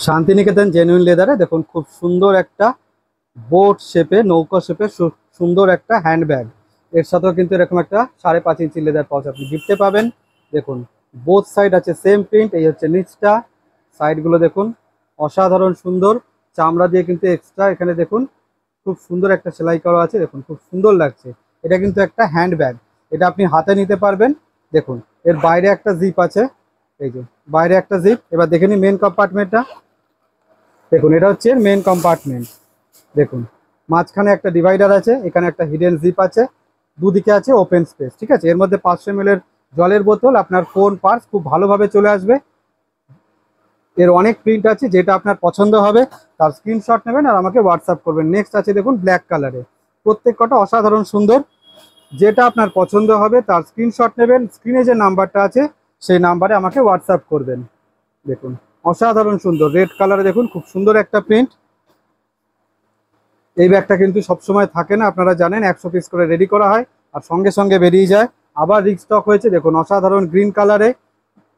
Santiniketan genuine লেদারে দেখুন খুব সুন্দর একটা বোট শেপে নৌকা শেপে সুন্দর একটা হ্যান্ডব্যাগ। এর সাথেও কিন্তু এরকম একটা 5.5 ইঞ্চি লেদার পাউচ আপনি গিফটে পাবেন। দেখুন বোথ সাইড আছে সেম প্রিন্ট, এই হচ্ছে নিচটা, সাইডগুলো দেখুন অসাধারণ সুন্দর চামড়া দিয়ে কিন্তু এক্সট্রা এখানে দেখুন খুব সুন্দর একটা সেলাই করা আছে, দেখুন খুব সুন্দর লাগছে। এটা কিন্তু একটা হ্যান্ডব্যাগ, এটা আপনি হাতে নিতে পারবেন। দেখুন এর বাইরে একটা জিপ আছে, এই যে বাইরে একটা জিপ। এবার দেখে নিন মেন কম্পার্টমেন্টটা, দেখুন এটা হচ্ছে মেন কম্পার্টমেন্ট। দেখুন মাঝখানে একটা ডিভাইডার আছে, এখানে একটা হিডেন জিপ আছে, দুদিকে আছে ওপেন স্পেস। ঠিক আছে, এর মধ্যে 500 ml এর জলের বোতল, আপনার ফোন পার্স খুব ভালোভাবে চলে আসবে। এর অনেক প্রিন্ট আছে, যেটা আপনার পছন্দ হবে তার স্ক্রিনশট নেবেন আর আমাকে হোয়াটসঅ্যাপ করবেন। নেক্সট আছে দেখুন ব্ল্যাক কালারে, প্রত্যেক কটা অসাধারণ সুন্দর। যেটা আপনার পছন্দ হবে তার স্ক্রিনশট নেবেন, স্ক্রিনে যে নাম্বারটা আছে সেই নাম্বারে আমাকে হোয়াটসঅ্যাপ করবেন। দেখুন অসাধারণ সুন্দর রেড কালারে, দেখুন খুব সুন্দর একটা প্রিন্ট। এই ব্যাগটা কিন্তু সবসময় থাকে না, আপনারা জানেন 100 পিস করে রেডি করা হয় আর সঙ্গে সঙ্গে বেরিয়ে যায়। আবার রিস্টক হয়েছে, দেখুন অসাধারণ গ্রিন কালারে।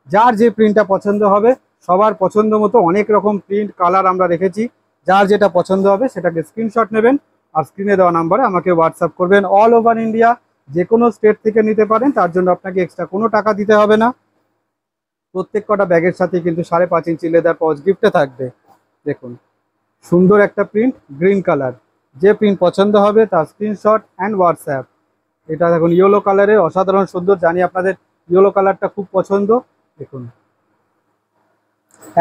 যার যে প্রিন্টটা পছন্দ হবে, সবার পছন্দ মতো অনেক রকম প্রিন্ট কালার আমরা রেখেছি, যার যেটা পছন্দ হবে সেটাকে স্ক্রিনশট নেবেন আর স্ক্রিনে দেওয়া নাম্বারে আমাকে হোয়াটসঅ্যাপ করবেন। অল ওভার ইন্ডিয়া যে কোনো স্টেট থেকে নিতে পারেন, তার জন্য আপনাকে এক্সট্রা কোনো টাকা দিতে হবে না। প্রত্যেক কটা ব্যাগের সাথে কিন্তু 5.5 ইঞ্চি লেদার পাউচ গিফটে থাকবে। দেখুন সুন্দর একটা প্রিন্ট গ্রিন কালার, যে প্রিন্ট পছন্দ হবে তার স্ক্রিনশট অ্যান্ড হোয়াটসঅ্যাপ। এটা দেখুন ইয়েলো কালারে অসাধারণ সুন্দর, জানি আপনাদের ইয়েলো কালারটা খুব পছন্দ। দেখুন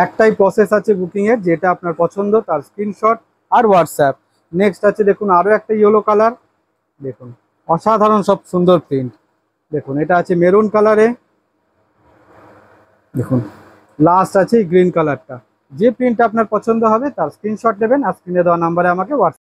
একটাই প্রসেস আছে বুকিংয়ের, যেটা আপনার পছন্দ তার স্ক্রিনশট আর হোয়াটসঅ্যাপ। নেক্সট আছে দেখুন আরও একটা ইয়েলো কালার, দেখুন অসাধারণ সব সুন্দর প্রিন্ট। দেখুন এটা আছে মেরুন কালারে, দেখুন লাস্ট আছে গ্রিন কালারটা। যে প্রিন্ট আপনার পছন্দ হবে তার স্ক্রিনশট নেবেন আর স্ক্রিনে দেওয়া নাম্বারে আমাকে হোয়াটসঅ্যাপ